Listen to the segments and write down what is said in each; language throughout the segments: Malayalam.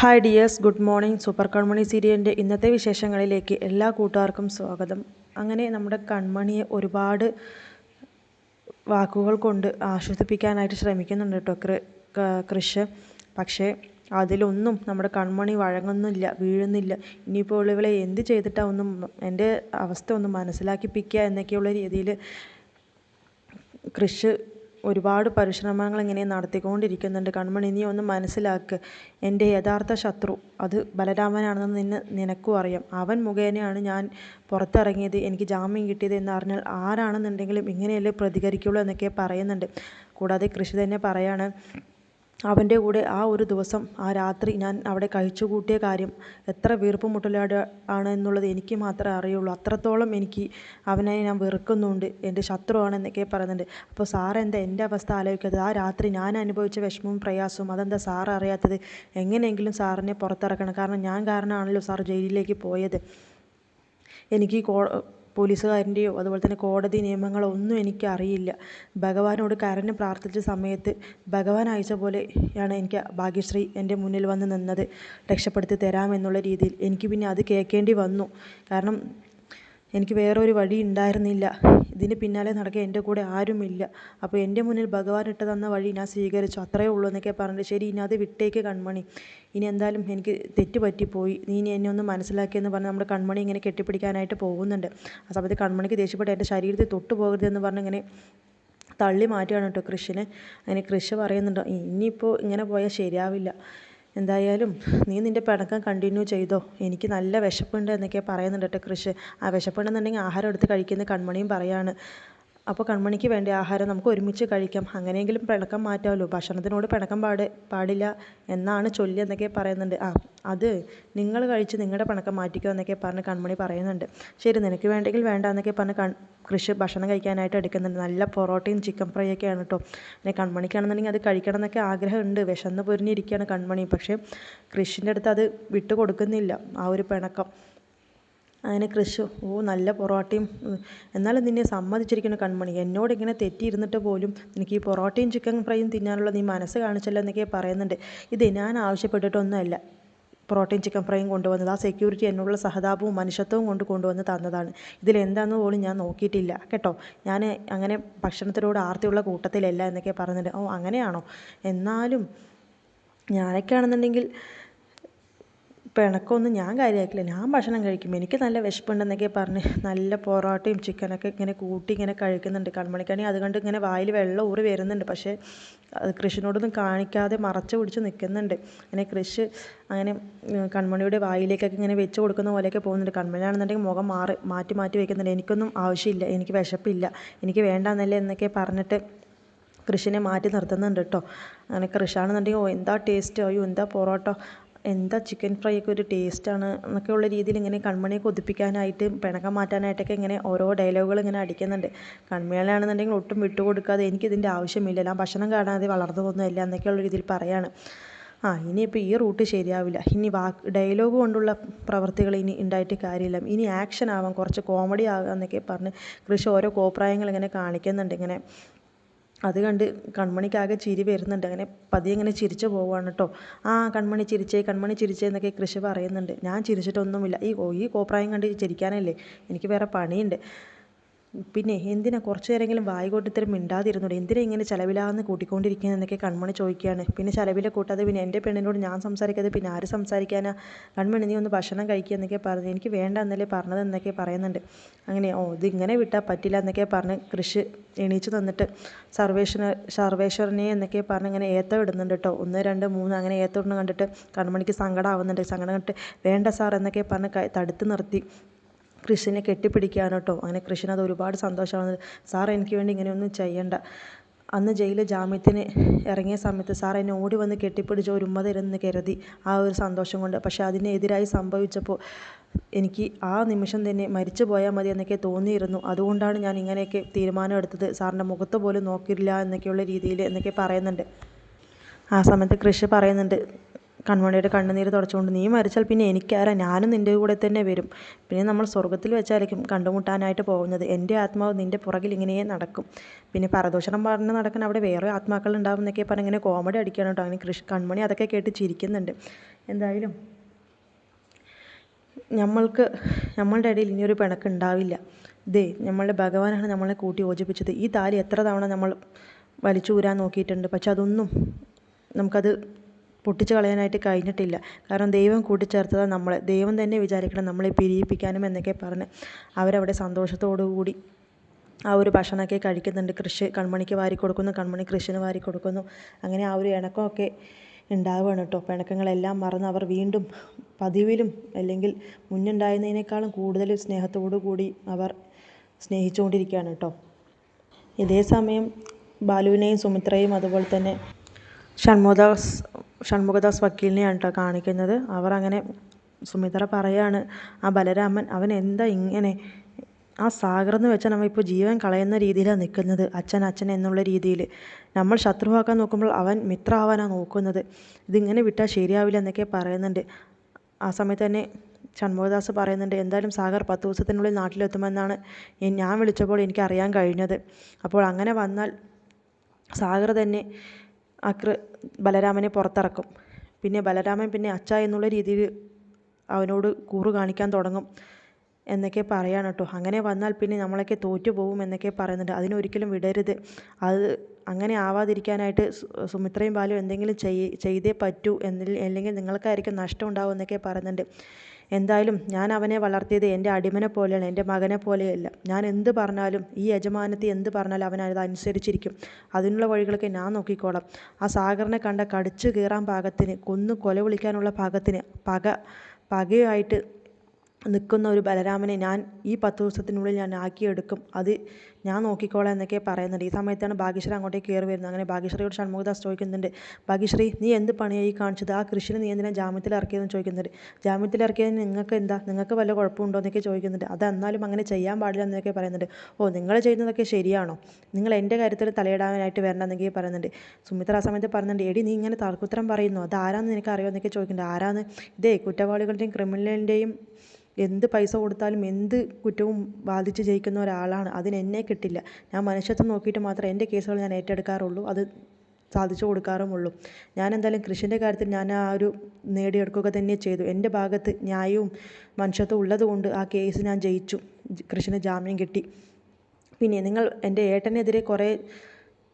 Hi dears, good morning. Super Kanmani സീരിയലിൻ്റെ ഇന്നത്തെ വിശേഷങ്ങളിലേക്ക് എല്ലാ കൂട്ടുകാർക്കും സ്വാഗതം. അങ്ങനെ നമ്മുടെ കൺമണിയെ ഒരുപാട് വാക്കുകൾ കൊണ്ട് ആശ്വസിപ്പിക്കാനായിട്ട് ശ്രമിക്കുന്നുണ്ട് കേട്ടോ കൃഷ്. പക്ഷേ അതിലൊന്നും നമ്മുടെ കൺമണി വഴങ്ങുന്നില്ല, വീഴുന്നില്ല. ഇനിയിപ്പോൾ ഇവളെ എന്ത് ചെയ്തിട്ടാണ് ഒന്നും എൻ്റെ അവസ്ഥ ഒന്ന് മനസ്സിലാക്കിപ്പിക്കുക എന്നൊക്കെയുള്ള രീതിയിൽ കൃഷ് ഒരുപാട് പരിശ്രമങ്ങൾ ഇങ്ങനെ നടത്തിക്കൊണ്ടിരിക്കുന്നുണ്ട്. കൺമണി, നീ ഒന്ന് മനസ്സിലാക്ക്, എൻ്റെ യഥാർത്ഥ ശത്രു അത് ബലരാമനാണെന്ന് നിനക്കും അറിയാം. അവൻ മുഖേനയാണ് ഞാൻ പുറത്തിറങ്ങിയത്, എനിക്ക് ജാമ്യം കിട്ടിയത് എന്ന് അറിഞ്ഞാൽ ആരാണെന്നുണ്ടെങ്കിലും ഇങ്ങനെയല്ലേ പ്രതികരിക്കുള്ളൂ എന്നൊക്കെ പറയുന്നുണ്ട്. കൂടാതെ കൃഷി തന്നെ പറയാണ്, അവൻ്റെ കൂടെ ആ ഒരു ദിവസം ആ രാത്രി ഞാൻ അവിടെ കഴിച്ചു കൂട്ടിയ കാര്യം എത്ര വീർപ്പുമുട്ടലോടെ ആണ് എന്നുള്ളത് എനിക്ക് മാത്രമേ അറിയുള്ളൂ. അത്രത്തോളം എനിക്ക് അവനെ ഞാൻ വെറുക്കുന്നുണ്ട്, എൻ്റെ ശത്രുവാണ് എന്നൊക്കെ പറയുന്നുണ്ട്. അപ്പോൾ സാറ് എന്താ എൻ്റെ അവസ്ഥ ആലോചിക്കാത്തത്? ആ രാത്രി ഞാൻ അനുഭവിച്ച വിഷമവും പ്രയാസവും അതെന്താ സാറ് അറിയാത്തത്? എങ്ങനെയെങ്കിലും സാറിനെ പുറത്തിറക്കണം, കാരണം ഞാൻ കാരണമാണല്ലോ സാർ ജയിലിലേക്ക് പോയത്. എനിക്ക് പോലീസുകാരൻ്റെയോ അതുപോലെ തന്നെ കോടതി നിയമങ്ങളോ ഒന്നും എനിക്കറിയില്ല. ഭഗവാനോട് കരഞ്ഞ് പ്രാർത്ഥിച്ച സമയത്ത് ഭഗവാൻ അയച്ച പോലെയാണ് എനിക്ക് ഭാഗ്യശ്രീ എൻ്റെ മുന്നിൽ വന്ന് നിന്നത്, രക്ഷപ്പെടുത്തി തരാമെന്നുള്ള രീതിയിൽ. എനിക്ക് പിന്നെ അത് കേൾക്കേണ്ടി വന്നു, കാരണം എനിക്ക് വേറൊരു വഴി ഉണ്ടായിരുന്നില്ല. ഇതിന് പിന്നാലെ നടക്കാൻ എൻ്റെ കൂടെ ആരുമില്ല. അപ്പോൾ എൻ്റെ മുന്നിൽ ഭഗവാൻ ഇട്ട് തന്ന വഴി ഞാൻ സ്വീകരിച്ചു, അത്രയേ ഉള്ളൂ എന്നൊക്കെ പറഞ്ഞിട്ട്, ശരി ഇനി അത് വിട്ടേക്ക് കൺമണി, ഇനി എന്തായാലും എനിക്ക് തെറ്റ് പറ്റിപ്പോയി, നീ ഇനി എന്നെ ഒന്ന് മനസ്സിലാക്കിയെന്ന് പറഞ്ഞ് നമ്മുടെ കൺമണി ഇങ്ങനെ കെട്ടിപ്പിടിക്കാനായിട്ട് പോകുന്നുണ്ട്. ആ സമയത്ത് കൺമണിക്ക് ദേഷ്യപ്പെട്ട് എൻ്റെ ശരീരത്തിൽ തൊട്ടു പോകരുതെന്ന് പറഞ്ഞ് ഇങ്ങനെ തള്ളി മാറ്റുകയാണ് കേട്ടോ കൃഷിനെ. അങ്ങനെ കൃഷി പറയുന്നുണ്ടോ, ഇനിയിപ്പോൾ ഇങ്ങനെ പോയാൽ ശരിയാവില്ല, എന്തായാലും നീ നിൻ്റെ പിണക്കം കണ്ടിന്യൂ ചെയ്തോ, എനിക്ക് നല്ല വിശപ്പുണ്ട് എന്നൊക്കെ പറയുന്നുണ്ട് കേട്ടോ കൃഷി. ആ വിശപ്പുണ്ടെന്നുണ്ടെങ്കിൽ ആഹാരം എടുത്ത് കഴിക്കുന്ന കൺമണിയും പറയാണ്. അപ്പോൾ കൺമണിക്ക് വേണ്ട ആഹാരം നമുക്ക് ഒരുമിച്ച് കഴിക്കാം, അങ്ങനെയെങ്കിലും പിണക്കം മാറ്റാമല്ലോ, ഭക്ഷണത്തിനോട് പിണക്കം പാടില്ല എന്നാണ് ചൊല്ലി എന്നൊക്കെ പറയുന്നുണ്ട്. അത് നിങ്ങൾ കഴിച്ച് നിങ്ങളുടെ പിണക്കം മാറ്റിക്കോ എന്നൊക്കെ പറഞ്ഞ് കൺമണി പറയുന്നുണ്ട്. ശരി, നിനക്ക് വേണ്ടെങ്കിൽ വേണ്ട എന്നൊക്കെ പറഞ്ഞ് കൃഷി ഭക്ഷണം കഴിക്കാനായിട്ട് എടുക്കുന്നുണ്ട്. നല്ല പൊറോട്ടയും ചിക്കൻ ഫ്രൈ ഒക്കെയാണ് കേട്ടോ. പിന്നെ കൺമണിക്കാണെന്നുണ്ടെങ്കിൽ അത് കഴിക്കണം എന്നൊക്കെ ആഗ്രഹമുണ്ട്, വിശന്ന് പൊരിഞ്ഞിരിക്കുകയാണ് കൺമണി. പക്ഷേ കൃഷിൻ്റെ അടുത്ത് അത് വിട്ടു കൊടുക്കുന്നില്ല, ആ ഒരു പിണക്കം. അങ്ങനെ കൃഷി, നല്ല പൊറോട്ടയും, എന്നാലും നിന്നെ സമ്മതിച്ചിരിക്കുന്നു കൺമണി, എന്നോട് ഇങ്ങനെ തെറ്റിയിരുന്നിട്ട് പോലും എനിക്ക് ഈ പൊറോട്ടയും ചിക്കൻ ഫ്രൈയും തിന്നാനുള്ള നീ മനസ്സ് കാണിച്ചല്ലോ എന്നൊക്കെ പറയുന്നുണ്ട്. ഇത് ഞാൻ ആവശ്യപ്പെട്ടിട്ടൊന്നുമല്ല പൊറോട്ടയും ചിക്കൻ ഫ്രൈയും കൊണ്ടുവന്നത്, ആ സെക്യൂരിറ്റി എന്നോടുള്ള സഹതാപവും മനുഷ്യത്വവും കൊണ്ട് കൊണ്ടുവന്ന് തന്നതാണ്. ഇതിലെന്താണെന്ന് പോലും ഞാൻ നോക്കിയിട്ടില്ല കേട്ടോ, ഞാൻ അങ്ങനെ ഭക്ഷണത്തിനോട് ആർത്തിയുള്ള കൂട്ടത്തിലല്ല എന്നൊക്കെ പറയുന്നുണ്ട്. അങ്ങനെയാണോ? എന്നാലും ഞാനൊക്കെ ആണെന്നുണ്ടെങ്കിൽ പിണക്കമൊന്നും ഞാൻ കാര്യമാക്കില്ല, ഞാൻ ഭക്ഷണം കഴിക്കും, എനിക്ക് നല്ല വിശപ്പുണ്ടെന്നൊക്കെ പറഞ്ഞ് നല്ല പൊറോട്ടയും ചിക്കനൊക്കെ ഇങ്ങനെ കൂട്ടി ഇങ്ങനെ കഴിക്കുന്നുണ്ട്. കൺമണിക്കാണെങ്കിൽ അത് കണ്ട് ഇങ്ങനെ വായിൽ വെള്ളം ഊറി വരുന്നുണ്ട്. പക്ഷേ കൃഷിനോടൊന്നും കാണിക്കാതെ മറച്ചു പിടിച്ച് നിൽക്കുന്നുണ്ട്. അങ്ങനെ കൃഷി അങ്ങനെ കൺമണിയുടെ വായിലേക്കൊക്കെ ഇങ്ങനെ വെച്ച് കൊടുക്കുന്ന പോലെയൊക്കെ പോകുന്നുണ്ട്. കൺമണിയാണെന്നുണ്ടെങ്കിൽ മുഖം മാറ്റി മാറ്റി വയ്ക്കുന്നുണ്ട്. എനിക്കൊന്നും ആവശ്യമില്ല, എനിക്ക് വിശപ്പില്ല, എനിക്ക് വേണ്ടാന്നല്ലേ എന്നൊക്കെ പറഞ്ഞിട്ട് കൃഷിനെ മാറ്റി നിർത്തുന്നുണ്ട് കേട്ടോ. അങ്ങനെ കൃഷിയാണെന്നുണ്ടെങ്കിൽ എന്താ ടേസ്റ്റ്, എന്താ പൊറോട്ട, എന്താ ചിക്കൻ ഫ്രൈ ഒക്കെ ഒരു ടേസ്റ്റാണ് എന്നൊക്കെയുള്ള രീതിയിൽ ഇങ്ങനെ കൺമണിയെ കൊതിപ്പിക്കാനായിട്ട് പിണക്കം മാറ്റാനായിട്ടൊക്കെ ഇങ്ങനെ ഓരോ ഡയലോഗുകൾ ഇങ്ങനെ അടിക്കുന്നുണ്ട്. കൺമണിയാണെന്നുണ്ടെങ്കിൽ ഒട്ടും വിട്ടുകൊടുക്കാതെ എനിക്കിതിൻ്റെ ആവശ്യമില്ല, ഞാൻ ഭക്ഷണം കാണാതെ വളർന്നു പോകുന്നതല്ല എന്നൊക്കെയുള്ള രീതിയിൽ പറയാണ്. ഇനിയിപ്പോൾ ഈ റൂട്ട് ശരിയാവില്ല, ഇനി ഡയലോഗ് കൊണ്ടുള്ള പ്രവർത്തികൾ ഇനി ഉണ്ടായിട്ട് കാര്യമില്ല, ഇനി ആക്ഷൻ ആവാം, കുറച്ച് കോമഡി ആകാം എന്നൊക്കെ പറഞ്ഞ് കൃഷി ഓരോ കോപ്രായങ്ങൾ ഇങ്ങനെ കാണിക്കുന്നുണ്ട്. ഇങ്ങനെ അത് കണ്ട് കൺമണിക്കാകെ ചിരി വരുന്നുണ്ട്. അങ്ങനെ പതിയെ ഇങ്ങനെ ചിരിച്ചു പോവുകയാണ് കേട്ടോ. കൺമണി ചിരിച്ചേ എന്നൊക്കെ കൃഷി പറയുന്നുണ്ട്. ഞാൻ ചിരിച്ചിട്ടൊന്നുമില്ല, ഈ കോപ്രായം കണ്ട് ചിരിക്കാനല്ലേ, എനിക്ക് വേറെ പണിയുണ്ട്. പിന്നെ എന്തിനാ കുറച്ച് നേരമെങ്കിലും വായി കൊണ്ട് ഇത്തരം മിണ്ടാതിരുന്നൂടെ, എന്തിനാ ഇങ്ങനെ ചിലവിലാന്ന് കൂട്ടിക്കൊണ്ടിരിക്കുന്നത് എന്നൊക്കെ കൺമണി ചോദിക്കുകയാണ്. പിന്നെ ചിലവിലെ കൂട്ടാതെ പിന്നെ എൻ്റെ പെണ്ണിനോട് ഞാൻ സംസാരിക്കാതെ പിന്നെ ആര് സംസാരിക്കാനാ, കൺമണി നീ ഒന്ന് ഭക്ഷണം കഴിക്കുക എന്നൊക്കെ പറഞ്ഞു, എനിക്ക് വേണ്ട എന്നല്ലേ പറഞ്ഞത് എന്നൊക്കെ പറയുന്നുണ്ട്. അങ്ങനെ ഇതിങ്ങനെ വിട്ടാൽ പറ്റില്ല എന്നൊക്കെ പറഞ്ഞ് കൃഷി എണീച്ച് തന്നിട്ട് സർവേശ്വരനെ എന്നൊക്കെ പറഞ്ഞ് ഇങ്ങനെ ഏത്തം ഇടുന്നുണ്ട് കേട്ടോ. 1 2 3 അങ്ങനെ ഏത്തം ഇടുന്ന കണ്ടിട്ട് കൺമണിക്ക് സങ്കടം ആവുന്നുണ്ട്. സങ്കടം കണ്ടിട്ട് വേണ്ട സാർ എന്നൊക്കെ പറഞ്ഞ് തടുത്ത് നിർത്തി കൃഷിനെ കെട്ടിപ്പിടിക്കുകയാണ് കേട്ടോ. അങ്ങനെ കൃഷിന് അത് ഒരുപാട് സന്തോഷമാണ്. സാർ എനിക്ക് വേണ്ടി ഇങ്ങനെയൊന്നും ചെയ്യണ്ട, അന്ന് ജയിലിൽ ജാമ്യത്തിന് ഇറങ്ങിയ സമയത്ത് സാർ എന്നെ ഓടി വന്ന് കെട്ടിപ്പിടിച്ച് ഒരു ഉമ്മ തരുമെന്ന് കരുതി, ആ ഒരു സന്തോഷം കൊണ്ട്. പക്ഷേ അതിനെതിരായി സംഭവിച്ചപ്പോൾ എനിക്ക് ആ നിമിഷം തന്നെ മരിച്ചു പോയാൽ മതി എന്നൊക്കെ തോന്നിയിരുന്നു, അതുകൊണ്ടാണ് ഞാൻ ഇങ്ങനെയൊക്കെ തീരുമാനം എടുത്തത്, സാറിൻ്റെ മുഖത്ത് പോലും നോക്കില്ല എന്നൊക്കെയുള്ള രീതിയിൽ എന്നൊക്കെ പറയുന്നുണ്ട്. ആ സമയത്ത് കൃഷി പറയുന്നുണ്ട്, കൺമണിയുടെ കണ്ണുനീര് തുടച്ചുകൊണ്ട്, നീ മരിച്ചാൽ പിന്നെ എനിക്കാരാ, ഞാനും നിൻ്റെ കൂടെ തന്നെ വരും. പിന്നെ നമ്മൾ സ്വർഗ്ഗത്തിൽ വെച്ചായിരിക്കും കണ്ടുമുട്ടാനായിട്ട് പോകുന്നത്. എൻ്റെ ആത്മാവ് നിൻ്റെ പുറകിൽ ഇങ്ങനെ നടക്കും. പിന്നെ പരദൂഷണം പറഞ്ഞ് നടക്കാൻ അവിടെ വേറെ ആത്മാക്കൾ ഉണ്ടാവും എന്നൊക്കെ പറഞ്ഞ് ഇങ്ങനെ കോമഡി അടിക്കുകയാണ് കേട്ടോ. അങ്ങനെ കൺമണി അതൊക്കെ കേട്ട് ചിരിക്കുന്നുണ്ട്. എന്തായാലും നമ്മളുടെ ഇടയിൽ ഇനിയൊരു പിണക്ക് ഉണ്ടാവില്ല. നമ്മളുടെ ഭഗവാനാണ് നമ്മളെ കൂട്ടി യോജിപ്പിച്ചത്. ഈ താലി എത്ര തവണ നമ്മൾ വലിച്ചൂരാൻ നോക്കിയിട്ടുണ്ട്, പക്ഷെ അതൊന്നും നമുക്കത് പൊട്ടിച്ച് കളയാനായിട്ട് കഴിഞ്ഞിട്ടില്ല. കാരണം ദൈവം കൂട്ടിച്ചേർത്തതാണ് നമ്മളെ. ദൈവം തന്നെ വിചാരിക്കണം നമ്മളെ പിരിയിപ്പിക്കാനും എന്നൊക്കെ പറഞ്ഞ് അവരവിടെ സന്തോഷത്തോടു കൂടി ആ ഒരു ഭക്ഷണമൊക്കെ കഴിക്കുന്നുണ്ട്. കൺമണിക്ക് വാരി കൊടുക്കുന്നു, കൺമണി കൃഷിന് വാരി കൊടുക്കുന്നു. അങ്ങനെ ആ ഒരു ഇണക്കമൊക്കെ ഉണ്ടാവുകയാണ് കേട്ടോ. പിണക്കങ്ങളെല്ലാം മറന്ന് അവർ വീണ്ടും പതിവിലും അല്ലെങ്കിൽ മുന്നുണ്ടായിരുന്നതിനേക്കാളും കൂടുതൽ സ്നേഹത്തോടു കൂടി അവർ സ്നേഹിച്ചുകൊണ്ടിരിക്കുകയാണ് കേട്ടോ. ഇതേ സമയം ബാലുവിനെയും സുമിത്രയും അതുപോലെ തന്നെ ഷൺമുഖദാസ് വക്കീലിനെയാണ് കേട്ടോ കാണിക്കുന്നത്. അവർ അങ്ങനെ സുമിത്ര പറയാണ്, ആ ബലരാമൻ അവൻ എന്താ ഇങ്ങനെ, ആ സാഗർന്ന് വെച്ചാൽ നമ്മൾ ഇപ്പോൾ ജീവൻ കളയുന്ന രീതിയിലാണ് നിൽക്കുന്നത്. അച്ഛൻ എന്നുള്ള രീതിയിൽ നമ്മൾ ശത്രുവാക്കാൻ നോക്കുമ്പോൾ അവൻ മിത്രമാവാനാണ് നോക്കുന്നത്. ഇതിങ്ങനെ വിട്ടാൽ ശരിയാവില്ല എന്നൊക്കെ പറയുന്നുണ്ട്. ആ സമയത്ത് തന്നെ ഷൺമുഖദാസ് പറയുന്നുണ്ട്, എന്തായാലും സാഗർ 10 ദിവസത്തിനുള്ളിൽ നാട്ടിലെത്തുമെന്നാണ് ഞാൻ വിളിച്ചപ്പോൾ എനിക്ക് അറിയാൻ കഴിഞ്ഞത്. അപ്പോൾ അങ്ങനെ വന്നാൽ സാഗർ തന്നെ ബലരാമനെ പുറത്തിറക്കും. പിന്നെ ബലരാമൻ പിന്നെ അച്ഛ എന്നുള്ള രീതിയിൽ അവനോട് കൂറ് കാണിക്കാൻ തുടങ്ങും എന്നൊക്കെ പറയാണ് കേട്ടോ. അങ്ങനെ വന്നാൽ പിന്നെ നമ്മളൊക്കെ തോറ്റു പോകും എന്നൊക്കെ പറയുന്നുണ്ട്. അതിനൊരിക്കലും വിടരുത്. അത് അങ്ങനെ ആവാതിരിക്കാനായിട്ട് സുമിത്രയും ബാലും എന്തെങ്കിലും ചെയ്തേ പറ്റൂ, അല്ലെങ്കിൽ നിങ്ങൾക്കായിരിക്കും നഷ്ടം ഉണ്ടാവും എന്നൊക്കെ പറയുന്നുണ്ട്. എന്തായാലും ഞാൻ അവനെ വളർത്തിയത് എൻ്റെ അടിമനെ പോലെയാണ്, എൻ്റെ മകനെ പോലെയല്ല. ഞാൻ എന്ത് പറഞ്ഞാലും, ഈ യജമാനത്തി എന്ത് പറഞ്ഞാലും അവൻ അത് അനുസരിച്ചിരിക്കും. അതിനുള്ള വഴികളൊക്കെ ഞാൻ നോക്കിക്കോളാം. ആ സാഗറിനെ കണ്ട കടിച്ചു കീറാൻ പാകത്തിന്, കൊന്നു കൊല വിളിക്കാനുള്ള പാകത്തിന് പകയായിട്ട് നിൽക്കുന്ന ഒരു ബലരാമനെ ഞാൻ ഈ 10 ദിവസത്തിനുള്ളിൽ ഞാൻ ആക്കിയെടുക്കും. അത് ഞാൻ നോക്കിക്കോളാം എന്നൊക്കെ പറയുന്നുണ്ട്. ഈ സമയത്താണ് ഭാഗ്യശ്രീ അങ്ങോട്ടേക്ക് കയറി വരുന്നത്. അങ്ങനെ ഭാഗ്യശ്രീയോട് ഷൺമുഖദാസ് ചോദിക്കുന്നുണ്ട്, ഭാഗ്യശ്രീ നീ എന്ത് പണിയായി കാണിച്ചത്? ആ കൃഷിനെ നീ എന്തിനാ ജാമ്യത്തിൽ ഇറക്കിയതെന്ന് ചോദിക്കുന്നുണ്ട്. ജാമ്യത്തിൽ ഇറക്കിയതിന് നിങ്ങൾക്ക് എന്താ, നിങ്ങൾക്ക് വല്ല കുഴപ്പമുണ്ടോ എന്നൊക്കെ ചോദിക്കുന്നുണ്ട്. അതെന്നാലും അങ്ങനെ ചെയ്യാൻ പാടില്ല എന്നൊക്കെ പറയുന്നുണ്ട്. ഓ, നിങ്ങൾ ചെയ്യുന്നതൊക്കെ ശരിയാണോ? നിങ്ങൾ എൻ്റെ കാര്യത്തിൽ തലയിടാനായിട്ട് വരണം എന്നൊക്കെ പറയുന്നുണ്ട്. സുമിത്ര ആ സമയത്ത് പറയുന്നുണ്ട്, എടി നീ ഇങ്ങനെ തർക്കുത്തരം പറയുന്നു, അത് ആരാന്ന് നിനക്ക് അറിയുമോ എന്നൊക്കെ ചോദിക്കുന്നുണ്ട്. ആരാന്ന്? കുറ്റവാളികളുടെയും ക്രിമിനലിൻ്റെയും എന്ത് പൈസ കൊടുത്താലും എന്ത് കുറ്റവും ബാധിച്ച് ജയിക്കുന്ന ഒരാളാണ്. അതിനെന്നെ കിട്ടില്ല. ഞാൻ മനുഷ്യത്വം നോക്കിയിട്ട് മാത്രമേ എൻ്റെ കേസുകൾ ഞാൻ ഏറ്റെടുക്കാറുള്ളൂ, അത് സാധിച്ചു കൊടുക്കാറുമുള്ളൂ. ഞാൻ എന്തായാലും കൃഷിൻ്റെ കാര്യത്തിൽ ഞാൻ ആ ഒരു നേടിയെടുക്കുക തന്നെ ചെയ്തു. എൻ്റെ ഭാഗത്ത് ന്യായവും മനുഷ്യത്വം ഉള്ളതുകൊണ്ട് ആ കേസ് ഞാൻ ജയിച്ചു. കൃഷിന് ജാമ്യം കിട്ടി. പിന്നെ നിങ്ങൾ എൻ്റെ ഏട്ടനെതിരെ കുറേ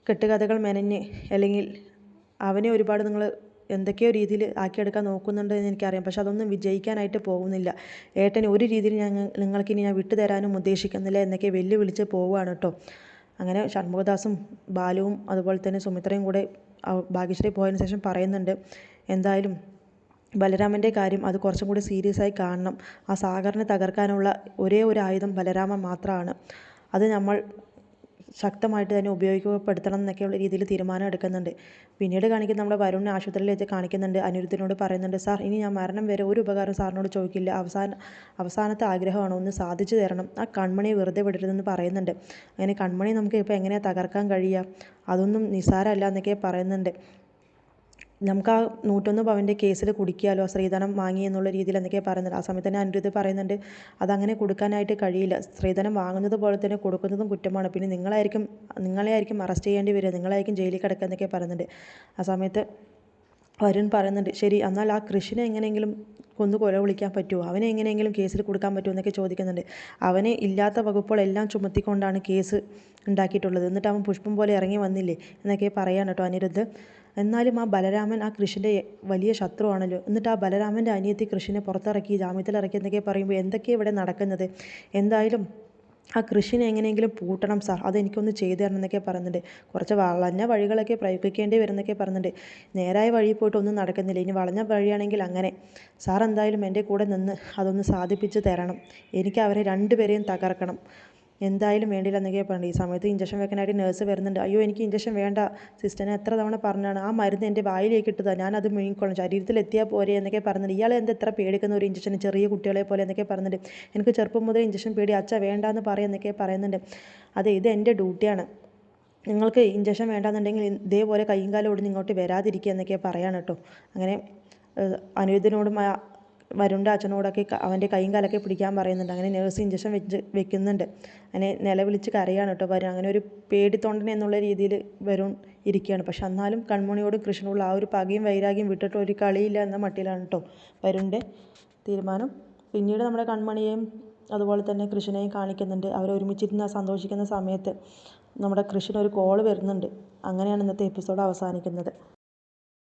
കെട്ടുകഥകൾ മെനഞ്ഞ്, അല്ലെങ്കിൽ അവനെ ഒരുപാട് നിങ്ങൾ എന്തൊക്കെയോ രീതിയിൽ ആക്കിയെടുക്കാൻ നോക്കുന്നുണ്ട് എന്ന് എനിക്കറിയാം. പക്ഷെ അതൊന്നും വിജയിക്കാനായിട്ട് പോകുന്നില്ല. ഏട്ടന് ഒരു രീതിയിൽ നിങ്ങൾക്കിനി ഞാൻ വിട്ടുതരാനും ഉദ്ദേശിക്കുന്നില്ല എന്നൊക്കെ വെല്ലുവിളിച്ച് പോവുകയാണ് കേട്ടോ. അങ്ങനെ ഷൺമുഖദാസും ബാലുവും അതുപോലെ തന്നെ സുമിത്രയും കൂടെ ഭാഗ്യശ്രീ പോയതിനു ശേഷം പറയുന്നുണ്ട്, എന്തായാലും ബലരാമൻ്റെ കാര്യം അത് കുറച്ചും കൂടി സീരിയസ് ആയി കാണണം. ആ സാഗറിനെ തകർക്കാനുള്ള ഒരേ ഒരു ആയുധം ബലരാമൻ മാത്രമാണ്. അത് നമ്മൾ ശക്തമായിട്ട് തന്നെ ഉപയോഗപ്പെടുത്തണം എന്നൊക്കെയുള്ള രീതിയിൽ തീരുമാനം എടുക്കുന്നുണ്ട്. പിന്നീട് കാണിക്കുന്ന നമ്മുടെ വരുണിനെ ആശുപത്രിയിൽ വെച്ച് കാണിക്കുന്നുണ്ട്. അനിരുദ്ധിനോട് പറയുന്നുണ്ട്, സാർ ഇനി ഞാൻ മരണം വരെ ഒരു ഉപകാരം സാറിനോട് ചോദിക്കില്ല. അവസാനത്തെ ആഗ്രഹമാണ്, ഒന്ന് സാധിച്ചു തരണം. ആ കൺമണിയെ വെറുതെ വിടരുതെന്ന് പറയുന്നുണ്ട്. അങ്ങനെ കൺമണി നമുക്ക് ഇപ്പോൾ എങ്ങനെയാണ് തകർക്കാൻ കഴിയുക? അതൊന്നും നിസ്സാരമല്ല എന്നൊക്കെ പറയുന്നുണ്ട്. നമുക്ക് ആ 101 പവൻ്റെ കേസിൽ കുടിക്കാമല്ലോ, സ്ത്രീധനം വാങ്ങി എന്നുള്ള രീതിയിൽ എന്നൊക്കെ പറയുന്നുണ്ട്. ആ സമയത്ത് തന്നെ അനിരുദ്ധ് പറയുന്നുണ്ട്, അതങ്ങനെ കൊടുക്കാനായിട്ട് കഴിയില്ല. സ്ത്രീധനം വാങ്ങുന്നത് പോലെ തന്നെ കൊടുക്കുന്നതും കുറ്റമാണ്. പിന്നെ നിങ്ങളെ ആയിരിക്കും അറസ്റ്റ് ചെയ്യേണ്ടി വരിക, നിങ്ങളായിരിക്കും ജയിലിൽ കിടക്കുക എന്നൊക്കെ പറയുന്നുണ്ട്. ആ സമയത്ത് വരുൺ പറയുന്നുണ്ട്, ശരി എന്നാൽ ആ കൃഷിനെ എങ്ങനെയെങ്കിലും കൊന്നു കൊല വിളിക്കാൻ പറ്റുമോ, അവനെ എങ്ങനെയെങ്കിലും കേസിൽ കൊടുക്കാൻ പറ്റുമോ എന്നൊക്കെ ചോദിക്കുന്നുണ്ട്. അവനെ ഇല്ലാത്ത വകുപ്പുകളെല്ലാം ചുമത്തിക്കൊണ്ടാണ് കേസ് ഉണ്ടാക്കിയിട്ടുള്ളത്, എന്നിട്ട് അവൻ പുഷ്പം പോലെ ഇറങ്ങി വന്നില്ലേ എന്നൊക്കെ പറയാണ് കേട്ടോ അനിരുദ്ധ്. എന്നാലും ആ ബലരാമൻ ആ കൃഷിൻ്റെ വലിയ ശത്രുവാണല്ലോ. എന്നിട്ട് ആ ബലരാമൻ്റെ അനിയത്തി കൃഷിനെ പുറത്തിറക്കി ജാമ്യത്തിലിറക്കി എന്നൊക്കെ പറയുമ്പോൾ എന്തൊക്കെയാണ് ഇവിടെ നടക്കുന്നത്? എന്തായാലും ആ കൃഷിനെ എങ്ങനെയെങ്കിലും പൂട്ടണം സാർ, അതെനിക്കൊന്ന് ചെയ്തു തരണം എന്നൊക്കെ പറയുന്നുണ്ട്. കുറച്ച് വളഞ്ഞ വഴികളൊക്കെ പ്രയോഗിക്കേണ്ടി വരുന്നൊക്കെ പറയുന്നുണ്ട്. നേരായ വഴി പോയിട്ട് ഒന്നും നടക്കുന്നില്ല, ഇനി വളഞ്ഞ വഴിയാണെങ്കിൽ അങ്ങനെ. സാർ എന്തായാലും എൻ്റെ കൂടെ നിന്ന് അതൊന്ന് സാധിപ്പിച്ച് തരണം. എനിക്ക് അവരെ രണ്ടുപേരെയും തകർക്കണം, എന്തായാലും വേണ്ടില്ല എന്നൊക്കെ പറഞ്ഞു. ഈ സമയത്ത് ഇഞ്ചക്ഷൻ വെക്കാനായിട്ട് നേഴ്സ് വരുന്നുണ്ട്. അയ്യോ എനിക്ക് ഇഞ്ചക്ഷൻ വേണ്ട സിസ്റ്ററിനെ എത്ര തവണ പറഞ്ഞാണ്, ആ മരുന്ന് എൻ്റെ വായിലേക്ക് ഇട്ടതാണ്, ഞാനത് മുഴുങ്ങിക്കോളാം, ശരീരത്തിൽ എത്തിയാൽ പോരെ എന്നൊക്കെ പറയുന്നുണ്ട്. ഇയാൾ എന്താ എത്ര പേടിക്കുന്ന ഒരു ഇഞ്ചക്ഷൻ, ചെറിയ കുട്ടികളെ പോലെ എന്നൊക്കെ പറയുന്നുണ്ട്. എനിക്ക് ചെറുപ്പം മുതൽ ഇഞ്ചക്ഷൻ പേടി, അച്ഛ വേണ്ടാന്ന് പറയുന്നൊക്കെ പറയുന്നുണ്ട്. അതെ, ഇത് എൻ്റെ ഡ്യൂട്ടിയാണ്, നിങ്ങൾക്ക് ഇഞ്ചക്ഷൻ വേണ്ടാന്നുണ്ടെങ്കിൽ ഇതേപോലെ കൈയും കാലം ഒടിഞ്ഞ് ഇങ്ങോട്ട് വരാതിരിക്കുക എന്നൊക്കെ പറയാണ് കേട്ടോ. അങ്ങനെ അനിരുദ്ധിനോടും വരുണിൻ്റെ അച്ഛനോടൊക്കെ അവൻ്റെ കൈയും കാലൊക്കെ പിടിക്കാൻ പറയുന്നുണ്ട്. അങ്ങനെ നേഴ്സ് ഇഞ്ചക്ഷൻ വെക്കുന്നുണ്ട്. അങ്ങനെ നിലവിളിച്ച് കരയാണ് കേട്ടോ വരുൺ. അങ്ങനെ ഒരു പേടിത്തൊണ്ടൻ എന്നുള്ള രീതിയിൽ വരുൺ ഇരിക്കുകയാണ്. പക്ഷെ എന്നാലും കൺമണിയോടും കൃഷ്ണനോടുള്ള ആ ഒരു പകയും വൈരാഗ്യം വിട്ടിട്ട് ഒരു കളിയില്ല എന്ന മട്ടിലാണ് കേട്ടോ വരുണിൻ്റെ തീരുമാനം. പിന്നീട് നമ്മുടെ കൺമണിയെയും അതുപോലെ തന്നെ കൃഷ്ണനെയും കാണിക്കുന്നുണ്ട്. അവർ ഒരുമിച്ചിരുന്ന് സന്തോഷിക്കുന്ന സമയത്ത് നമ്മുടെ കൃഷ്ണന് ഒരു കോള് വരുന്നുണ്ട്. അങ്ങനെയാണ് ഇന്നത്തെ എപ്പിസോഡ് അവസാനിക്കുന്നത്.